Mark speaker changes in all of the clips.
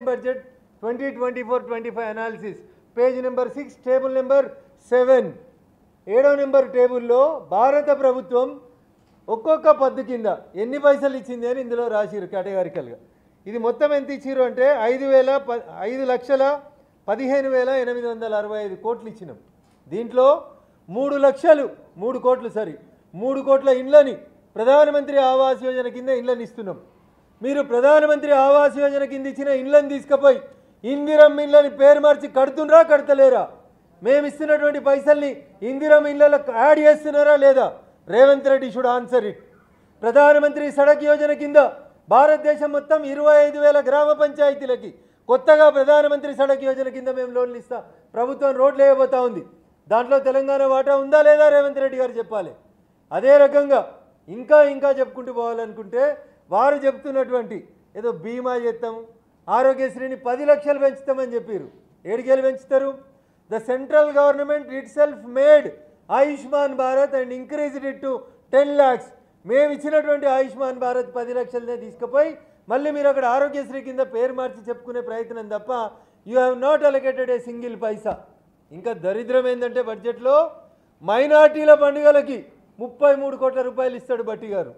Speaker 1: Budget 2024-25 analysis page number 6 table number 7 7వ number టేబుల్లో భారత ప్రభుత్వం ఒక్కొక్క పద్దు కింద ఎన్ని పైసలు ఇచ్చింది అని ఇందులో రాసిరు కేటగారికల్గా. ఇది మొత్తం ఎంత ఇచ్చిరు అంటే 5,15,865 కోట్లు ఇచ్చినాం. దీంట్లో 3 కోట్ల ఇండ్లని ప్రధానమంత్రి ఆవాస్ యోజన కింద ఇండ్లని ఇస్తున్నాం. మీరు ప్రధానమంత్రి ఆవాస్ యోజన కింద ఇచ్చిన ఇండ్లని తీసుకుపోయి ఇందిరమ్మ ఇండ్లని పేరు మార్చి కడుతుండ్రా కడతలేరా? మేము ఇస్తున్నటువంటి పైసల్ని ఇందిరమ్మ ఇళ్లకు యాడ్ చేస్తున్నారా లేదా? Revanth Reddy should answer it. ప్రధానమంత్రి సడక్ యోజన కింద భారతదేశం మొత్తం 25,000 గ్రామ పంచాయతీలకి కొత్తగా ప్రధానమంత్రి సడక్ యోజన కింద మేము లోన్లు ఇస్తాం. ప్రభుత్వం రోడ్లు వేయబోతా ఉంది. దాంట్లో తెలంగాణ వాటా ఉందా లేదా రేవంత్ రెడ్డి గారు చెప్పాలి. అదే రకంగా ఇంకా చెప్పుకుంటూ పోవాలనుకుంటే వారు చెప్తున్నటువంటి ఏదో బీమా చేస్తాము, ఆరోగ్యశ్రీని 10 లక్షలు పెంచుతామని చెప్పారు. ఏడికేళ్ళు పెంచుతారు? The central government it self made Ayushman Bharat and increased it to 10 lakhs. మేము ఇచ్చినటువంటి ఆయుష్మాన్ భారత్ 10 లక్షలనే తీసుకుపోయి మళ్ళీ మీరు అక్కడ ఆరోగ్యశ్రీ కింద పేరు మార్చి చెప్పుకునే ప్రయత్నం తప్ప you have not allocated a single paisa. ఇంకా దరిద్రం ఏంటంటే బడ్జెట్లో మైనార్టీల పండుగలకి 33 కోట్ల రూపాయలు ఇస్తాడు బట్టి గారు.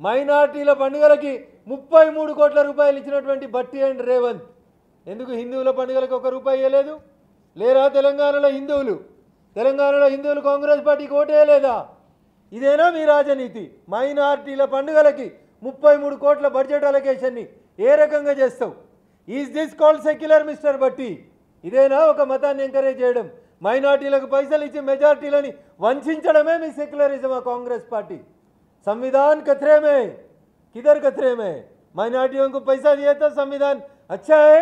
Speaker 1: మైనార్టీల పండుగలకి 33 కోట్ల రూపాయలు ఇచ్చినటువంటి బట్టి అండ్ రేవంత్ ఎందుకు హిందువుల పండుగలకు 1 రూపాయి ఇవ్వలేదు? లేరా తెలంగాణలో హిందువులు కాంగ్రెస్ పార్టీకి ఓటేయలేదా? ఇదేనా మీ రాజనీతి? మైనార్టీల పండుగలకి 33 కోట్ల బడ్జెట్ అలొకేషన్ని ఏ రకంగా చేస్తావు? Is this called secular mister బట్టి? ఇదేనా ఒక మతాన్ని ఎంకరేజ్ చేయడం? మైనార్టీలకు పైసలు ఇచ్చి మెజార్టీలని వంచడమే మీ సెక్యులరిజమా కాంగ్రెస్ पार्टी? संविधान खतरे में, किधर खतरे में? माइनॉरिटियों को पैसा दिए तो संविधान अच्छा है,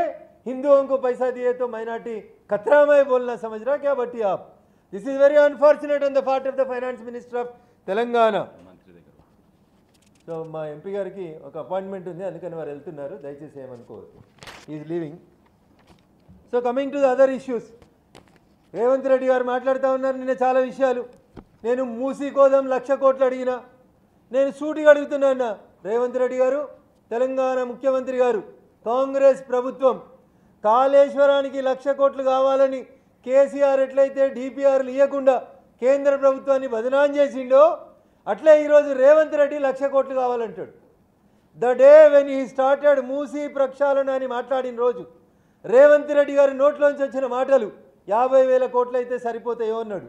Speaker 1: हिंदुओं को पैसा दिए तो माइनॉरिटी खतरा में बोलना समझ रहा क्या बट्टी आप? This is very unfortunate on the part of the finance minister of Telangana. So మా ఎంపీ గారికి ఒక అపాయింట్మెంట్ ఉంది, అందుకని వారు వెళ్తున్నారు, దయచేసి ఏమనుకోవద్దు. Is leaving. So coming to the other issues, Revanth Reddy గారు మాట్లాడుతూ ఉన్నారు నిన్న చాలా విషయాలు. నేను మూసీ కోసం 1,00,000 కోట్లు అడిగినా, నేను సూటిగా అడుగుతున్నా రేవంత్ రెడ్డి గారు, తెలంగాణ ముఖ్యమంత్రి గారు, కాంగ్రెస్ ప్రభుత్వం కాళేశ్వరానికి 1,00,000 కోట్లు కావాలని కేసీఆర్ ఎట్లయితే డిపిఆర్లు ఇవ్వకుండా కేంద్ర ప్రభుత్వాన్ని బదనాం చేసిండో అట్లే ఈరోజు రేవంత్ రెడ్డి 1,00,000 కోట్లు కావాలంటాడు. The day when he started Musi ప్రక్షాళన అని మాట్లాడిన రోజు రేవంత్ రెడ్డి గారి నోట్లోంచి వచ్చిన మాటలు 50,000 కోట్లు అయితే సరిపోతాయో అన్నాడు.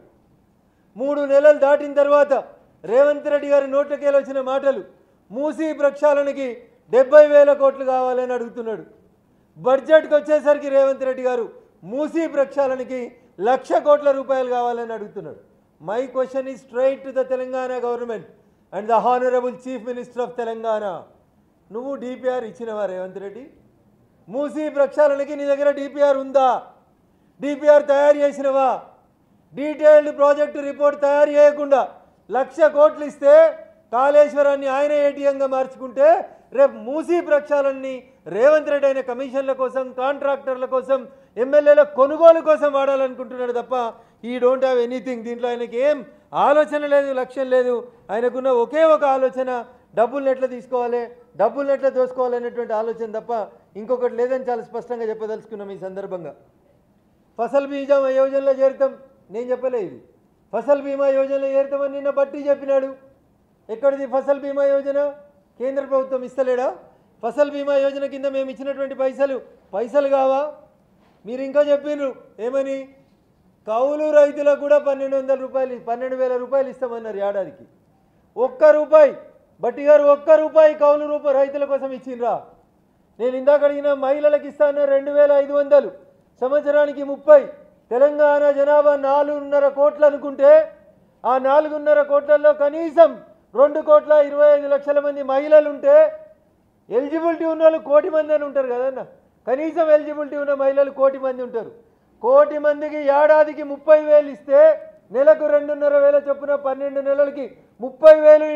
Speaker 1: 3 నెలలు దాటిన తర్వాత రేవంత్ రెడ్డి గారి నోట్లకేలు వచ్చిన మాటలు మూసీ ప్రక్షాళనకి 70,000 కోట్లు కావాలని అడుగుతున్నాడు. బడ్జెట్కి వచ్చేసరికి రేవంత్ రెడ్డి గారు మూసీ ప్రక్షాళనకి 1,00,000 కోట్ల రూపాయలు కావాలని అడుగుతున్నాడు. My question is straight to the Telangana government and the honourable chief minister of Telangana. నువ్వు డిపిఆర్ ఇచ్చినవా రేవంత్ రెడ్డి? మూసీ ప్రక్షాళనకి నీ దగ్గర డిపిఆర్ ఉందా? డిపిఆర్ తయారు చేసినవా? డీటెయిల్డ్ ప్రాజెక్టు రిపోర్ట్ తయారు చేయకుండా 1,00,000 కోట్లు ఇస్తే కాళేశ్వరాన్ని ఆయన ఏటీఎంగా మార్చుకుంటే రేపు మూసీ ప్రక్షాళనని రేవంత్ రెడ్డి అయిన కమిషన్ల కోసం, కాంట్రాక్టర్ల కోసం, ఎమ్మెల్యేల కొనుగోలు కోసం వాడాలనుకుంటున్నాడు తప్ప ఈ డోంట్ హ్యావ్ ఎనీథింగ్. దీంట్లో ఆయనకి ఏం ఆలోచన లేదు, లక్ష్యం లేదు. ఆయనకున్న ఒకే ఒక ఆలోచన డబ్బులను ఎట్లా తీసుకోవాలి, డబ్బులను ఎట్లా దోసుకోవాలనేటువంటి ఆలోచన తప్ప ఇంకొకటి లేదని చాలా స్పష్టంగా చెప్పదలుచుకున్నాం ఈ సందర్భంగా. ఫసల్ బీమా యోజనలో చేరుతాం, నేను చెప్పలే ఇది. ఫసల్ బీమా యోజనలో చేరుతామని నిన్న బట్టి చెప్పినాడు. ఎక్కడిది ఫసల్ బీమా యోజన? కేంద్ర ప్రభుత్వం ఇస్తలేడా? ఫసల్ బీమా యోజన కింద మేము ఇచ్చినటువంటి పైసలు కావా? మీరు ఇంకా చెప్పిండ్రు ఏమని? కౌలు రైతులకు కూడా 12,000 రూపాయలు ఇస్తామన్నారు ఏడాదికి. 1 రూపాయి బట్టి గారు 1 రూపాయి కౌలు రైతుల కోసం ఇచ్చిండ్రా? నేను ఇందాక అడిగిన మహిళలకు ఇస్తాను 2,500, సంవత్సరానికి 30. తెలంగాణ జనాభా 4.5 కోట్లు అనుకుంటే ఆ 4.5 కోట్లలో కనీసం 2,25,00,000 మంది మహిళలు ఉంటే ఎలిజిబిలిటీ ఉన్న వాళ్ళు 1 కోటి మంది అని ఉంటారు కదన్న. కనీసం ఎలిజిబిలిటీ ఉన్న మహిళలు 1 కోటి మంది ఉంటారు. 1 కోటి మందికి ఏడాదికి 30,000 ఇస్తే నెలకు 2,500 చొప్పున 12 నెలలకి 30,000